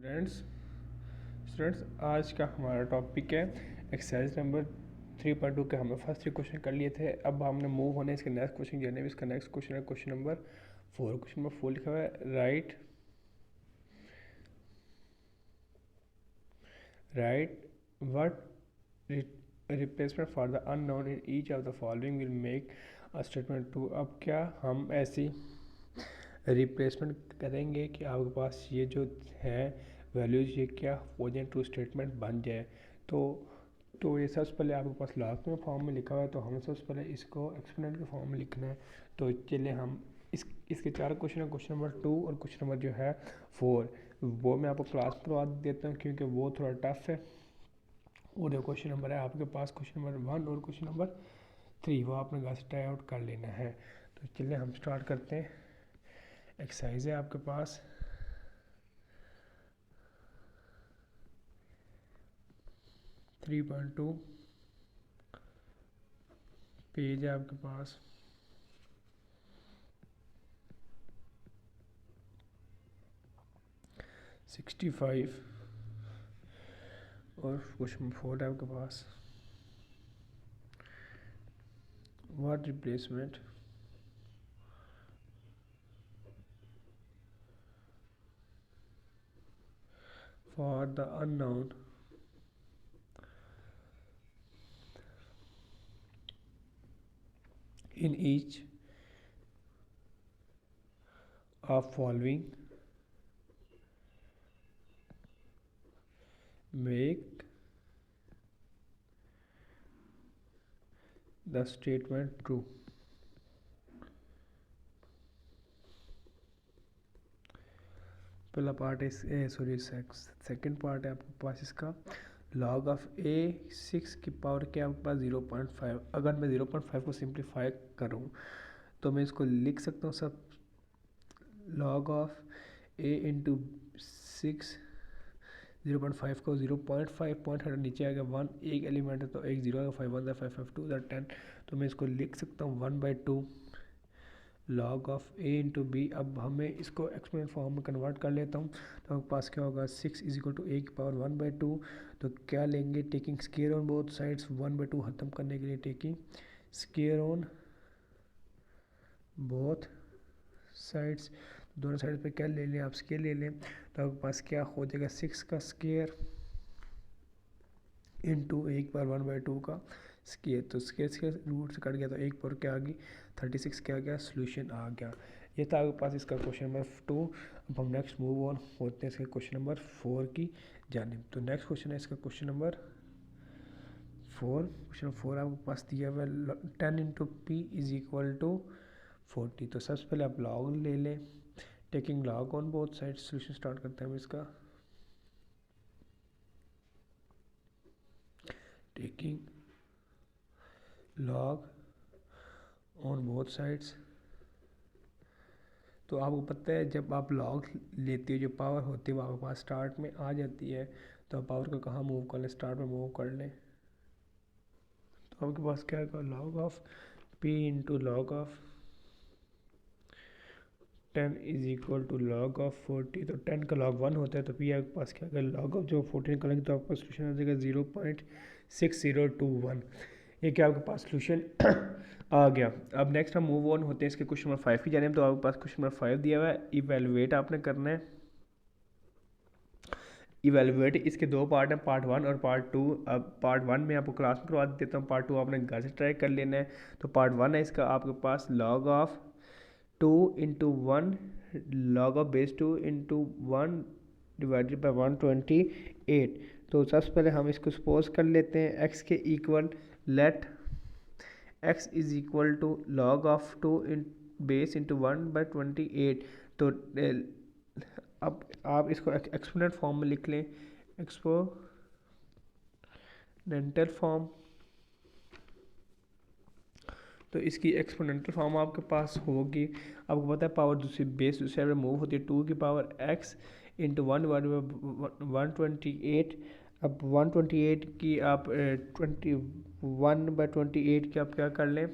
Students आज का हमारा टॉपिक है एक्सरसाइज नंबर 3.2 के हमने फर्स्ट 3 क्वेश्चन कर लिए थे। अब हमने मूव होने इसके नेक्स्ट क्वेश्चन जाने में। इसका नेक्स्ट क्वेश्चन है क्वेश्चन नंबर 4। क्वेश्चन नंबर 4 लिखा हुआ है right what replacement for the unknown in each of the following will make a statement true. अब क्या हम ऐसी रिप्लेसमेंट करेंगे कि आपके पास ये जो है वैल्यूज़ ये क्या पॉजिटिव ट्रू स्टेटमेंट बन जाए। तो ये सबसे पहले आपके पास लास्ट में फॉर्म में लिखा हुआ है, तो हमें सबसे पहले इसको एक्सपोनेंट के फॉर्म में लिखना है। तो चलिए हम इसके 4 क्वेश्चन है, क्वेश्चन नंबर 2 और क्वेश्चन नंबर जो है 4 वो मैं आपको क्लास में करवा देता हूँ क्योंकि वो थोड़ा टफ है। और जो क्वेश्चन नंबर है आपके पास क्वेश्चन नंबर 1 और क्वेश्चन नंबर 3 वो आपने घर से ट्राई आउट कर लेना है। तो चलिए हम स्टार्ट करते हैं। एक्सरसाइज है आपके पास 3.2 पेज है आपके पास 65 और क्वेश्चन 4 है आपके पास what replacement for the unknown in each of following make the statement true। पहला पार्ट है सेकंड पार्ट है आपके पास इसका log ऑफ a6 की पावर के आपके पास 0.5। अगर मैं 0.5 को सिंप्लीफाई करूं तो मैं इसको लिख सकता हूँ सब log ऑफ a इंटू 6 0.5 को 0.5 पॉइंट हटा नीचे आ गया 1 एक एलिमेंट है तो एक 0 आएगा 5 1 5 5 2 10। तो मैं इसको लिख सकता हूँ 1/2 log of a into b. अब हमें इसको एक्सपोनेंट फॉर्म में कन्वर्ट कर लेता हूँ तो हमारे पास क्या होगा 6 इज इक्वल टू a की पावर 1/2। तो क्या लेंगे taking square on both sides 1/2 ख़त्म करने के लिए taking square on both sides. दोनों साइड पे क्या ले लें आप स्केयर ले लें तो आपके पास क्या हो जाएगा 6 का स्केयर इंटू एक बार 1/2 का स्केयर। तो स्केयर रूट से कट गया तो एक पर क्या आ गई 36 क्या आ गया सोल्यूशन आ गया। ये था आपके पास इसका क्वेश्चन नंबर 2। अब हम नेक्स्ट मूव ऑन होते हैं इसके क्वेश्चन नंबर 4 की जानिब। तो नेक्स्ट क्वेश्चन है इसका क्वेश्चन नंबर 4। क्वेश्चन 4 आपके पास दिया हुआ 10 into p is equal to 40। तो सबसे पहले आप लॉग ले लें taking log on both side. Solution start करते हैं हम इसका taking log on both sides. तो आपको पता है जब आप लॉग लेते हो जो पावर होती है वो आपके पास स्टार्ट में आ जाती है। तो आप पावर को कहाँ मूव कर लें स्टार्ट में मूव कर लें। तो आपके पास क्या होगा log of p into log of 10 is equal to log of 40। तो 10 का लॉग 1 होता है तो पी आपके पास क्या होगा लॉग ऑफ जो 14 करेंगे तो आपका सोल्यूशन आ जाएगा 0.6021। ये क्या आपके पास सोल्यूशन आ गया। अब नेक्स्ट हम मूव ऑन होते हैं इसके क्वेश्चन नंबर 5 की जाने। तो आपके पास क्वेश्चन नंबर 5 दिया हुआ है इवेलुएट आपने करना है। इवेलुएट इसके 2 पार्ट हैं पार्ट 1 और पार्ट 2। अब पार्ट 1 में आपको क्लास में करवा देता हूँ, पार्ट 2 आपने घर से ट्राई कर लेना है। तो पार्ट 1 है इसका आपके पास log of 2 into 1 log of base 2 into 1 divided by 128। तो सबसे पहले हम इसको सपोज कर लेते हैं x के equal let x is equal to log of 2 in base into 1/28। तो अब आप इसको एक्सपोनेंट फॉर्म में लिख लें एक्सपोनेंटल फॉर्म। तो इसकी एक्सपोनेंटल फॉर्म आपके पास होगी। आपको पता है पावर दूसरी बेस दूसरी साइड में मूव होती है 2 की पावर x इंटू 1/128। अब 128 की आप 21/28 की आप क्या कर लें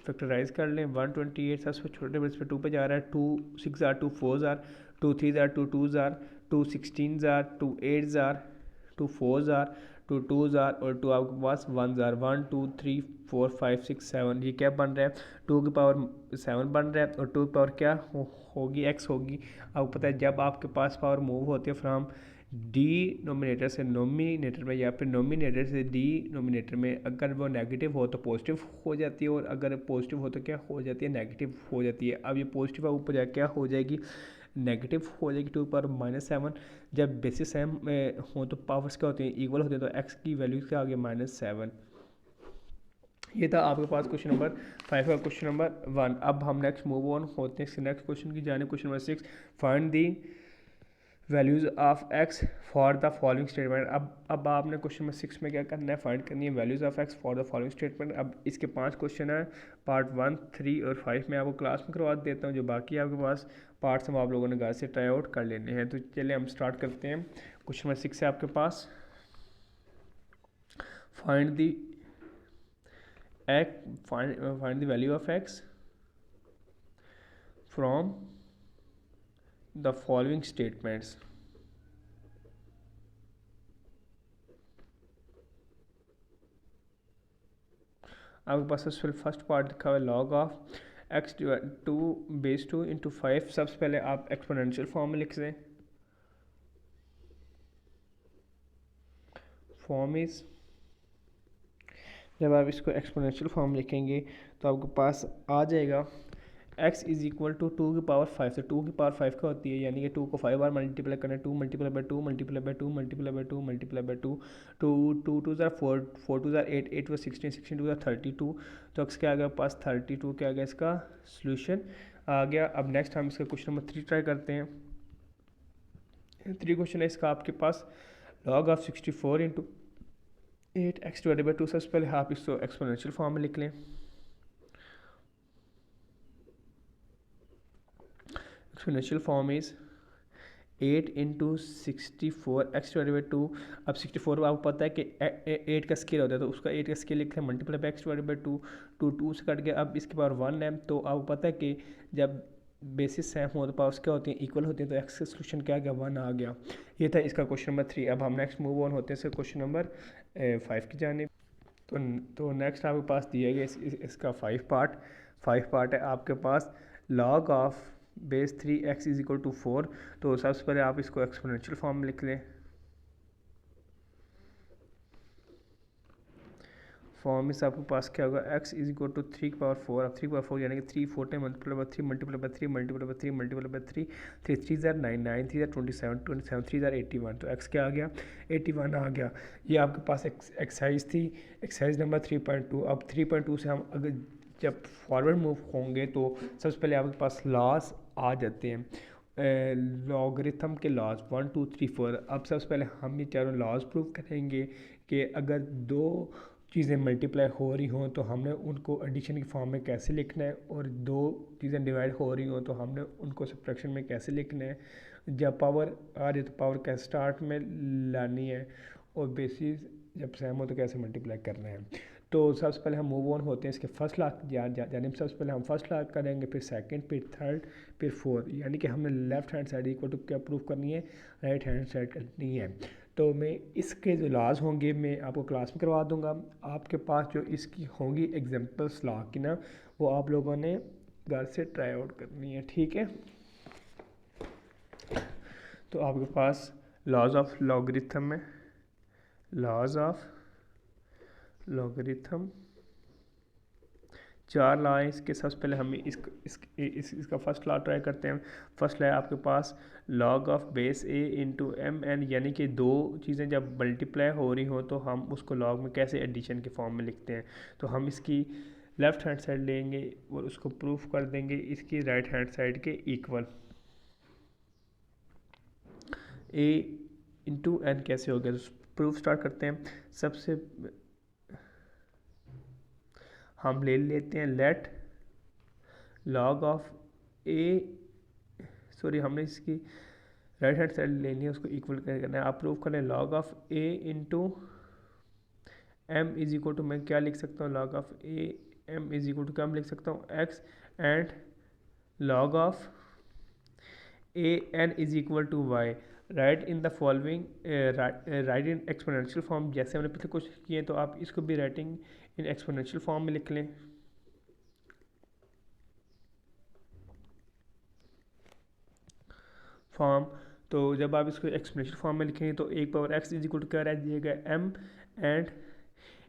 फैक्टराइज कर लें। 128 सबसे छोटे बेस पे 2 पे जा रहा है 2 6 2 4 2 3 2 2 2 16 जार, 2 8 जार, 2 4 जार, 2 2 जार और 2 आपके पास 1 जार। 1 2 3 4 5 6 7 ये क्या बन रहा है, 2 की पावर 7 बन रहा है और 2 की पावर क्या होगी, x होगी। आपको पता है जब आपके पास पावर मूव होती है फ्रॉम डिनोमिनेटर से नोमिनेटर में या फिर नोमिनेटर से डिनोमिनेटर में, अगर वो नेगेटिव हो तो पॉजिटिव हो जाती है और अगर पॉजिटिव हो तो क्या हो जाती है, नेगेटिव हो जाती है। अब ये पॉजिटिव ऊपर जाकर क्या हो जाएगी, नेगेटिव हो जाएगी। 2 पावर -7 जब बेसिस सेम हो तो पावर्स क्या होती हैं, इक्वल होते हैं, तो x की वैल्यू क्या आ गया -7। ये था आपके पास क्वेश्चन नंबर 5 का क्वेश्चन नंबर 1। अब हम नेक्स्ट मूव ऑन होते हैं नेक्स्ट क्वेश्चन की जाने। Question number 6, find the values of x for the following statement. अब आपने क्वेश्चन नंबर 6 में क्या करना है, फाइंड करनी है values of x for the following statement. अब इसके 5 क्वेश्चन है, पार्ट 1 3 और 5 मैं आपको क्लास में करवा देता हूँ। जो बाकी आपके पास पार्ट्स हैं वो आप लोगों ने घर से ट्राई आउट कर लेने हैं। तो चलिए हम स्टार्ट करते हैं। क्वेश्चन नंबर 6 है आपके पास, find the find the value of x from the following statements। आपके पास फर्स्ट पार्ट लिखा हुआ है log of x 2 base 2 into 5। सबसे पहले आप एक्सपोनेंशियल फॉर्म में लिख दें। फॉर्म इज, जब आप इसको एक्सपोनेंशियल फॉर्म लिखेंगे तो आपके पास आ जाएगा x इज इक्वल टू 2 की पावर 5। तो 2 की पावर 5 क्या होती है, यानी कि 2 को 5 बार मल्टीप्लाई करना है, 2 multiply by 2 multiply by 2 multiply by 2 multiply by 2, 2 2 ज़ार 4, 4 2 ज़ार 8, 8 व 16, 16 2 ज़ार 32। तो x क्या आ गया पास 32 क्या आ गया, इसका सोल्यूशन आ गया। अब नेक्स्ट हम इसका क्वेश्चन नंबर 3 ट्राई करते हैं। 3 क्वेश्चन है इसका आपके पास, log of 64 into 8x divided by 2। सबसे पहले आप इसको एक्सपोनेंशियल फॉर्म में लिख लें। Exponential form is 8 into 64 x divided by 2। अब 64 आपको पता है कि 8 का स्केल होता है, तो उसका 8 का स्केल लिखते हैं multiply by x divided by 2। 2 से कट गया। अब इसके पावर 1 है, तो आपको पता है कि जब बेसिस सेम हो तो पावर्स क्या होती हैं, इक्वल होती हैं, तो x का सोल्यूशन क्या आ गया, 1 आ गया। ये था इसका क्वेश्चन नंबर 3। अब हम नेक्स्ट मूव ऑन होते हैं क्वेश्चन नंबर 5 की जानिब। तो नेक्स्ट आपके पास दिया गया इसका 5 पार्ट है आपके पास, log of base 3x is equal to 4। तो सबसे पहले आप इसको एक्सपोनेंशियल फॉर्म में लिख लें। फॉर्म में से आपके पास क्या होगा, x इज इक्वल टू 3 की पावर 4। अब 3 की पावर 4 यानी कि 3 4 time multiply by 3 multiply by 3 multiply by 3 multiply by 3, 3 3 ज़ार 9, 9 3 ज़ार 27, 27 3 ज़ार 81। तो x क्या आ गया, 81 आ गया। ये आपके पास एक्सरसाइज थी, एक्सरसाइज नंबर 3.2। अब 3.2 से हम अगर जब फॉरवर्ड मूव होंगे तो सबसे पहले आपके पास लॉस आ जाते हैं, लॉगरिथम के लॉज 1 2 3 4। अब सबसे पहले हम ये चारों लॉज प्रूव करेंगे कि अगर दो चीज़ें मल्टीप्लाई हो रही हों तो हमने उनको एडिशन की फॉर्म में कैसे लिखना है, और दो चीज़ें डिवाइड हो रही हों तो हमने उनको सब्ट्रैक्शन में कैसे लिखना है। जब पावर आ रही तो पावर कैसे स्टार्ट में लानी है, और बेसिस जब सेम हो तो कैसे मल्टीप्लाई करना है। तो सबसे पहले हम मूव ऑन होते हैं इसके फर्स्ट लॉ यानी सबसे पहले हम फर्स्ट लॉ करेंगे, फिर सेकंड, फिर थर्ड, फिर फोर्थ। यानी कि हमने left hand side equal to क्या प्रूव करनी है, राइट हैंड साइड करनी है। तो मैं इसके जो लॉज होंगे मैं आपको क्लास में करवा दूंगा। आपके पास जो इसकी होंगी एग्जांपल्स लॉ की ना, वो आप लोगों ने घर से ट्राई आउट करनी है, ठीक है। तो आपके पास लॉज ऑफ लॉगरिथम में, लॉज ऑफ लॉगरिथम 4 लॉ हैं इसके। सबसे पहले हम इसका फर्स्ट लॉ ट्राई करते हैं। फर्स्ट लॉ है आपके पास log of base a into M N, यानी कि दो चीज़ें जब मल्टीप्लाई हो रही हों तो हम उसको लॉग में कैसे एडिशन के फॉर्म में लिखते हैं। तो हम इसकी लेफ़्ट हैंड साइड लेंगे और उसको प्रूफ कर देंगे इसकी राइट हैंड साइड के इक्वल। a इंटू एन कैसे हो गया, तो प्रूफ स्टार्ट करते हैं। सबसे हम ले लेते हैं let log of a, sorry हमने इसकी राइट हैंड साइड लेनी है, उसको इक्वल करना है। आप प्रूव करें log of a into m is equal to, मैं क्या लिख सकता हूँ, log of A m is equal to क्या मैं लिख सकता हूँ, x, and log of a n is equal to y. Write in the following, write in exponential form, जैसे हमने पिछले क्वेश्चन किए तो आप इसको भी राइटिंग इन एक्सपोनेंशियल फॉर्म में लिख लें। फॉर्म, तो जब आप इसको एक्सपोनेंशियल फॉर्म में लिखेंगे तो एक power x is equal to क्या रह जाएगा एम एंड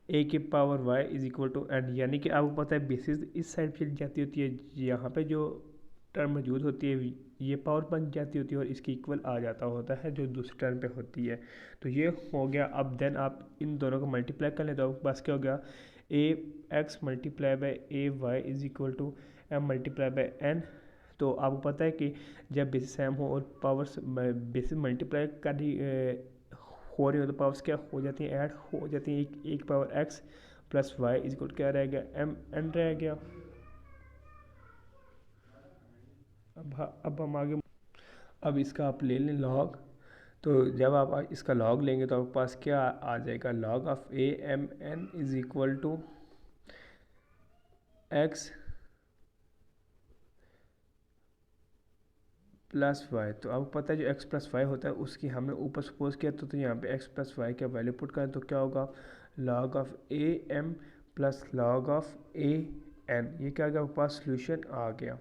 ए की power Y is equal to n, यानी कि आपको पता है बेसिस इस साइड चली जाती होती है, यहाँ पे जो टर्म मौजूद होती है ये पावर बन जाती होती है और इसकी इक्वल आ जाता होता है जो दूसरी टर्म पे होती है। तो ये हो गया। अब देन आप इन दोनों को मल्टीप्लाई कर लें तो आपके पास क्या हो गया, A X multiply by A Y is equal to M multiply by N. तो आपको पता है कि जब बेसिस सेम हो और पावर्स बेसिस मल्टीप्लाई कर हो रही हो तो पावर्स क्या हो जाती हैं, ऐड हो जाती हैं। एक power x plus y is equal क्या रह गया, एम एन रह गया। अब हम आगे, अब इसका आप ले लें लॉग। तो जब आप इसका लॉग लेंगे तो आपके पास क्या आ जाएगा, log of A m n is equal to x plus y. तो आपको पता है जो एक्स प्लस वाई होता है उसकी हमने ऊपर सपोज किया, तो यहाँ पे एक्स प्लस वाई का वैल्यू पुट करें तो क्या होगा, log of A m plus log of a n. ये क्या आ गया, आपके पास सोल्यूशन आ गया।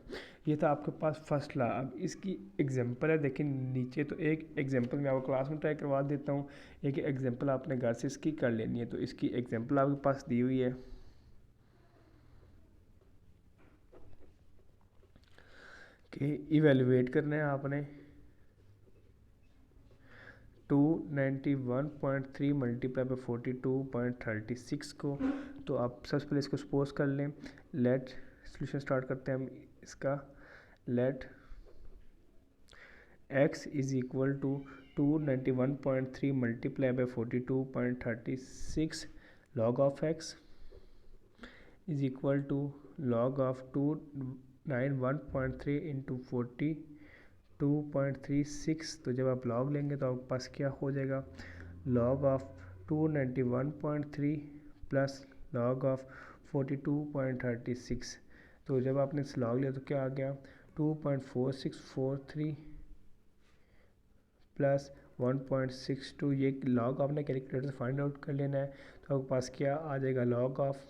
ये था आपके पास फर्स्ट लॉ। अब इसकी एग्जांपल है, देखिए नीचे तो एक एग्जांपल मैं आपको क्लास में ट्राई करवा देता हूँ, एक एग्जांपल आपने घर से इसकी कर लेनी है। तो इसकी एग्जांपल आपके पास दी हुई है कि इवेलुएट करना है आपने 291.3 मल्टीप्लाई बाई 42.36 को। तो आप सबसे पहले इसको सपोज कर लें। लेट सोल्यूशन स्टार्ट करते हैं हम इसका। Let x is equal to 291.3 multiply by 42.36 log of x is equal to log of 291.3 into 42.36। तो जब आप लॉग लेंगे तो आपके पास क्या हो जाएगा, log of 291.3 plus log of 42.36। तो जब आपने इस लॉग लिया तो क्या आ गया, 2.4643 प्लस 1.62। ये लॉग आपने कैलकुलेटर से फाइंड आउट कर लेना है। तो आपके पास क्या आ जाएगा, log of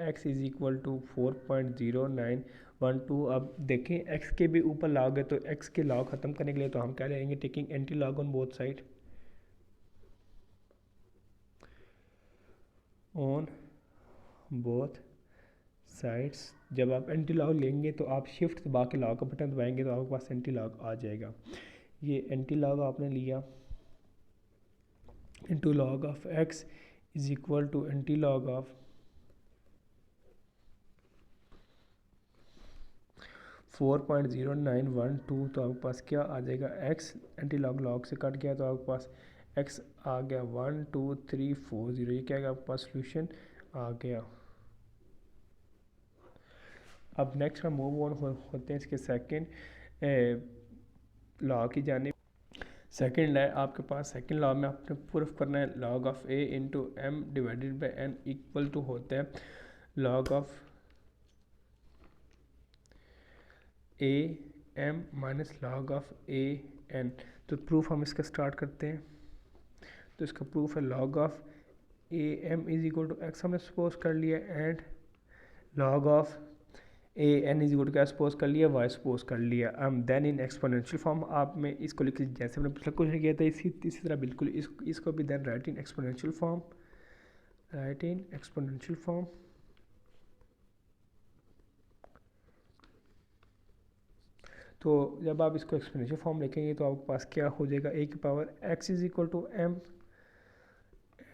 x is equal to 4.0912। अब देखें x के भी ऊपर लॉग है, तो x के लॉग ख़त्म करने के लिए तो हम क्या लेंगे, taking anti log on both side, on both sides. जब आप एंटी लॉग लेंगे तो आप शिफ्ट दबा के लॉग का बटन दबाएंगे तो आपके पास एंटी लॉग आ जाएगा। ये एंटी लॉग आपने लिया into log of x is equal to anti log of 4.0912। तो आपके पास क्या आ जाएगा, x एंटी लॉग लॉग से कट गया तो आपके पास x आ गया 12340। ये क्या है, आपके पास सोल्यूशन आ गया। अब नेक्स्ट हम मूव ऑन होते हैं इसके सेकंड लॉ की जानिब। सेकंड है आपके पास, सेकंड लॉ में आपने प्रूफ करना है log of a into m divided by n equal to होता है log of A m minus log of a n. तो प्रूफ हम इसका स्टार्ट करते हैं। तो इसका प्रूफ है log of A m is equal to x हमने सपोज कर लिया and log of a n is equal to क्या सपोज कर लिया, वाई सपोज कर लिया। देन इन एक्सपोनेंशियल फॉर्म आप में इसको लिख लीजिए जैसे हमने पिछला क्वेश्चन किया था इसी तरह बिल्कुल इसको भी then write in exponential form, write in exponential form. तो जब आप इसको एक्सपोनेंशियल फॉर्म लिखेंगे तो आपके पास क्या हो जाएगा, ए की power x is equal to M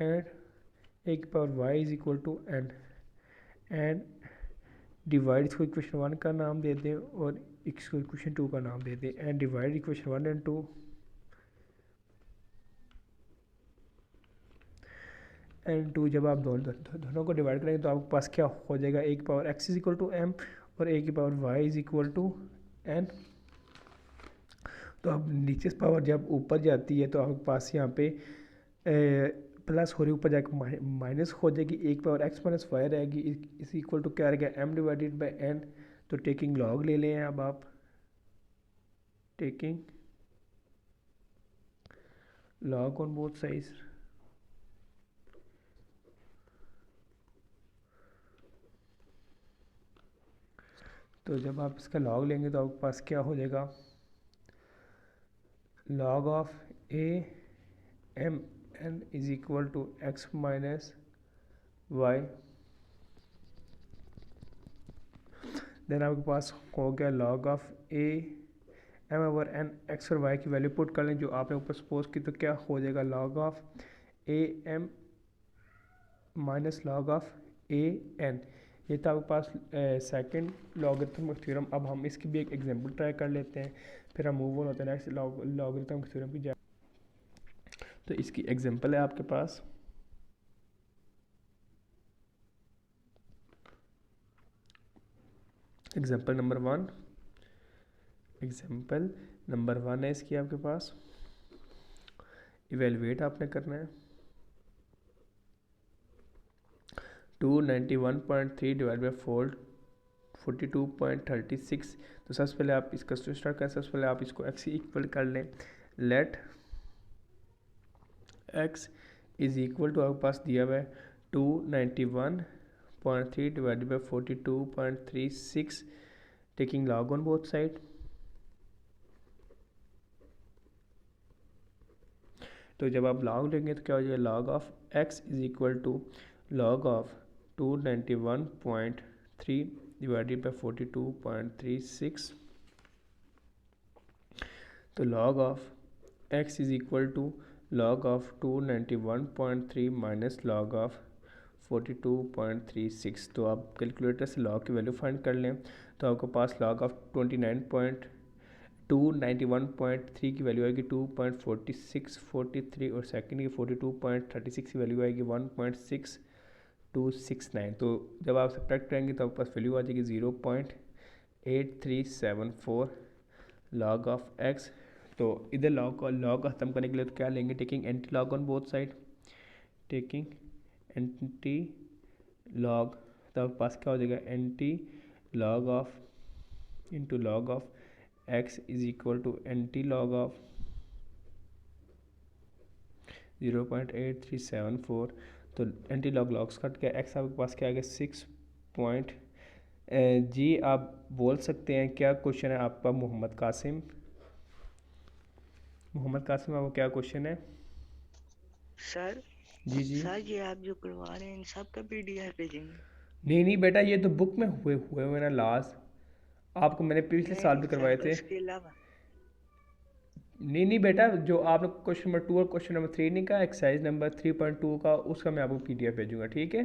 and ए की power Y is equal to N and divide इसको इक्वेशन 1 का नाम दे दें और इसको इक्वेशन 2 का नाम दे दें and divide equation 1 and 2 and 2। जब आप दोनों को डिवाइड करेंगे तो आपके पास क्या हो जाएगा, ए की power x is equal to m और ए की power Y is equal to n. तो अब नीचे से पावर जब ऊपर जाती है तो आपके पास यहाँ पे प्लस हो रही ऊपर जाकर माइनस हो जाएगी, एक पावर एक्स माइनस वाई रहेगी इस इक्वल टू क्या रहेगा एम डिवाइडेड बाई एन। तो टेकिंग लॉग ले लें अब आप, taking log on both sides. तो जब आप इसका log लेंगे तो आपके पास क्या हो जाएगा, log of a m n is equal to x minus y. Then आपके पास हो गया log of a m over n, x और y की वैल्यू पुट कर लें जो आपने ऊपर सपोज की, तो क्या हो जाएगा log of a m minus log of a n. ये था आपके पास सेकंड लॉगरिथमिक थ्योरम. अब हम इसकी भी एक एग्जांपल ट्राई कर लेते हैं, फिर हम मूव ऑन होते हैं नेक्स्ट लॉगरिथमिक थ्योरम की जाए. तो इसकी एग्जांपल है आपके पास. एग्जांपल नंबर वन है इसकी आपके पास. इवेलुएट आपने करना है. 291.3 डिवाइड बाई 42.36. तो सबसे पहले आप इसका स्टार्ट करें. सबसे पहले आप इसको x इक्वल कर लें. Let x is equal to आपके पास दिया हुआ है 291.3 divide by 42.36 taking log on both side. तो जब आप लॉग लेंगे तो क्या हो जाएगा, log of x is equal to log of 291.3 divided by 42.36. तो log of x is equal to log of 291.3 minus log of 42.36. तो आप कैलकुलेटर से log की वैल्यू फाइंड कर लें. तो आपके पास log ऑफ 291.3 की वैल्यू आएगी 2.4643 और सेकंड की 42.36 की वैल्यू आएगी 1.6269. तो जब आप सब्ट्रैक्ट करेंगे तो आपके पास वैल्यू आ जाएगी 0.8374 log ऑफ x. तो इधर लॉग ख़त्म करने के लिए तो क्या लेंगे, taking anti log on both side. Taking anti log, तो आपके पास क्या हो जाएगा, anti log of into log of x is equal to anti log of 0.8374. तो एंटी लॉग्स कट के x आपके पास क्या आ गया 6 पॉइंट. जी आप बोल सकते हैं क्या क्वेश्चन है आपका मोहम्मद कासिम. आपको क्या क्वेश्चन है सर? जी सर ये आप जो करवा रहे हैं इन सब का पीडीएफ भेजेंगे? नहीं बेटा, ये तो बुक में हुए ना लास्ट. आपको मैंने पिछले साल भी करवाए थे. उसके अलावा नहीं बेटा, जो आपने क्वेश्चन नंबर 2 और क्वेश्चन नंबर 3 नहीं का, एक्सरसाइज नंबर 3.2 का, उसका मैं आपको पीडीएफ भेजूंगा. ठीक है.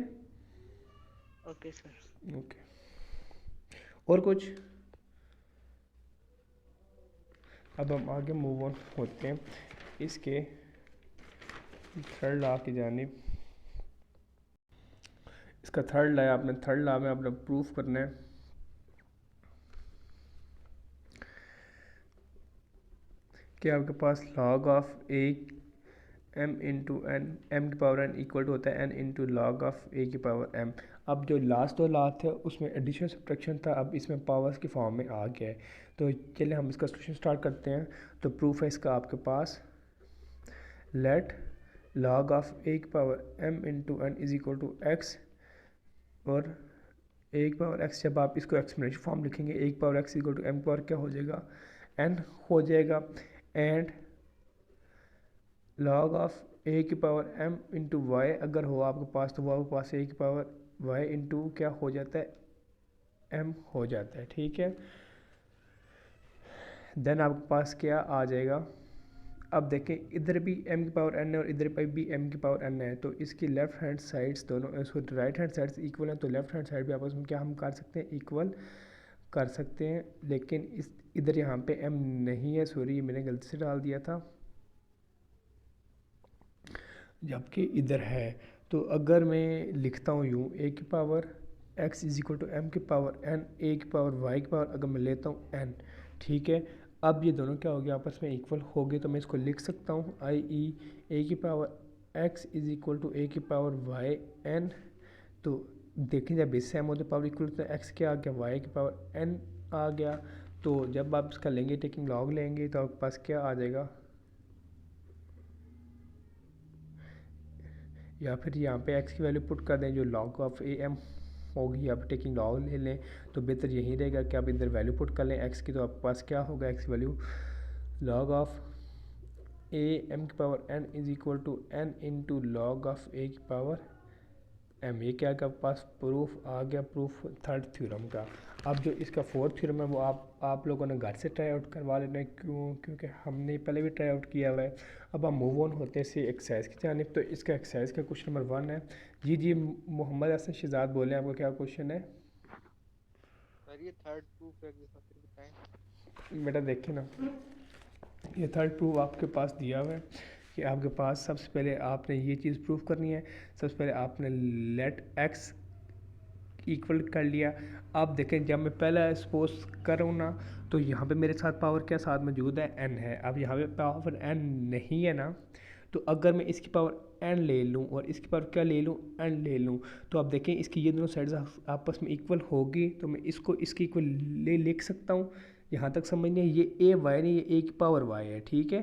Okay sir. ओके. और कुछ. अब हम आगे मूव ऑन होते हैं इसके थर्ड लॉ की जानिब. इसका थर्ड लॉ में आपने प्रूफ करना है कि आपके पास log of a m into n, m की पावर n इक्वल टू होता है n into log of a की पावर m. अब जो लास्ट दो लॉ थे उसमें एडिशन सब्ट्रैक्शन था, अब इसमें पावर्स की फॉर्म में आ गया है. तो चलिए हम इसका सोल्यूशन स्टार्ट करते हैं. तो प्रूफ है इसका आपके पास. लेट log ऑफ a की power m into n is equal to x, और a की पावर x, जब आप इसको एक्सप्लेनेशन फॉर्म लिखेंगे a की power x equal to m की पावर क्या हो जाएगा, n हो जाएगा. एंड log ऑफ a की पावर m इंटू वाई अगर हो आपके पास, तो वो आपके पास a की पावर y इंटू क्या हो जाता है, m हो जाता है. ठीक है. देन आपके पास क्या आ जाएगा, अब देखें इधर भी m की पावर n है और इधर पर भी m की पावर n है. तो इसकी लेफ्ट हैंड साइड्स दोनों, इसको राइट हैंड साइड्स इक्वल हैं, तो लेफ्ट हैंड साइड भी आपस में क्या हम कर सकते हैं, इक्वल कर सकते हैं. लेकिन इस इधर यहाँ पे m नहीं है, सॉरी मैंने गलती से डाल दिया था, जबकि इधर है. तो अगर मैं लिखता हूँ यूँ, a की power x is equal to m की पावर n, a की पावर y की पावर अगर मैं लेता हूँ n. ठीक है. अब ये दोनों क्या हो गया, आपस में इक्वल हो गए. तो मैं इसको लिख सकता हूँ आई ई a की power x is equal to a की पावर y n. तो देखें जब इससे m होते पावर इक्वल तो x क्या आ गया, y की पावर n आ गया. तो जब आप इसका लेंगे टेकिंग लॉग लेंगे तो आपके पास क्या आ जाएगा, या फिर यहाँ पे एक्स की वैल्यू पुट कर दें जो log ऑफ ए एम होगी, आप टेकिंग लॉग ले लें तो बेहतर यही रहेगा कि आप इधर वैल्यू पुट कर लें एक्स की। तो आपके पास क्या होगा, एक्स की value log of A M की power N is equal to N into log of A की पावर एम। ये क्या आपके पास प्रूफ आ गया, प्रूफ थर्ड थ्योरम का। अब जो इसका फोर्थ थ्योरम है वो आप लोगों ने घर से ट्राई आउट करवा लेना है, क्योंकि हमने पहले भी ट्राई आउट किया हुआ है। अब हम मूव ऑन होते हैं एक्सरसाइज की जानिब। तो इसका एक्सरसाइज का क्वेश्चन नंबर 1 है। जी मोहम्मद हसन शहजाद बोले, आपका क्या क्वेश्चन है? सर ये थर्ड प्रूफ है, फिर बताएं। बेटा देखें ना, ये थर्ड प्रूफ आपके पास दिया हुआ है कि आपके पास सबसे पहले आपने ये चीज़ प्रूफ करनी है। सबसे पहले आपने लेट एक्स इक्वल कर लिया। आप देखें जब मैं पहला सपोज करूँ ना, तो यहाँ पे मेरे साथ पावर क्या साथ मौजूद है, एन है। अब यहाँ पे पावर एन नहीं है ना, तो अगर मैं इसकी पावर एन ले लूँ और इसकी पावर क्या ले लूँ, एन ले लूँ, तो आप देखें इसकी ये दोनों साइड्स आपस में इक्वल होगी, तो मैं इसको इसकी इक्वल लिख सकता हूँ। यहाँ तक समझने, ये ए वाई नहीं, ये ए की पावर वाई है, ठीक है।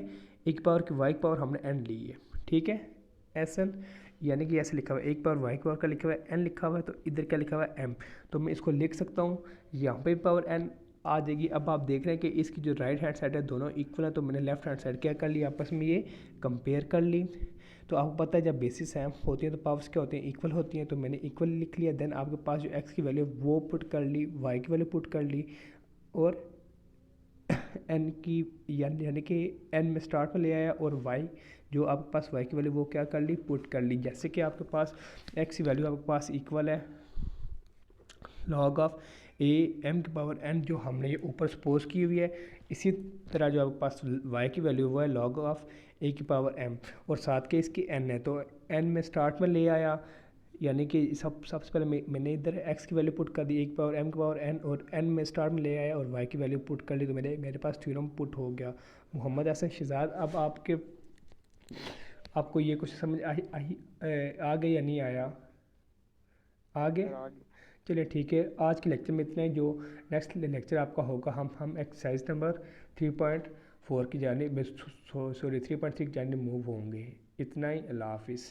ए की पावर की वाई की पावर हमने एन ली है, ठीक है। एस एन यानी कि ऐसे लिखा हुआ है, एक पावर वाई की पावर का लिखा हुआ है एन लिखा हुआ है, तो इधर क्या लिखा हुआ है एम। तो मैं इसको लिख सकता हूँ, यहाँ पे पावर एन आ जाएगी। अब आप देख रहे हैं कि इसकी जो राइट हैंड साइड है दोनों इक्वल है, तो मैंने लेफ्ट हैंड साइड क्या कर ली, आपस में ये कंपेयर कर ली। तो आपको पता है जब बेसिस सेम होती है तो पावर्स क्या होती हैं, इक्वल होती हैं। तो मैंने इक्वल लिख लिया। देन आपके पास जो एक्स की वैल्यू वो पुट कर ली, वाई की वैल्यू पुट कर ली, और एन की यानी कि एन में स्टार्ट में ले आया, और वाई जो आपके पास वाई की वैल्यू वो क्या कर ली, पुट कर ली। जैसे कि आपके पास एक्स की वैल्यू आपके पास इक्वल है लॉग ऑफ ए एम की पावर एन, जो हमने ये ऊपर सपोज की हुई है। इसी तरह जो आपके पास वाई की वैल्यू वो है लॉग ऑफ ए की पावर एम, और साथ के इसकी एन है, तो एन में स्टार्ट में ले आया, यानी कि सबसे पहले मैंने इधर एक्स की वैल्यू पुट कर दी, एक पावर एम की पावर एन, और एन में स्टार्ट में ले आया और वाई की वैल्यू पुट कर ली, तो मेरे पास थ्योरम पुट हो गया। मोहम्मद हसन शहजाद, अब आपको ये कुछ समझ आ गई या नहीं आया? आगे चलिए ठीक है, आज के लेक्चर में इतना ही। जो नेक्स्ट लेक्चर आपका होगा, हम एक्सरसाइज नंबर 3.4 की जानिब, सॉरी 3.6 की जानिब मूव होंगे। इतना ही, अल्लाह हाफिज़।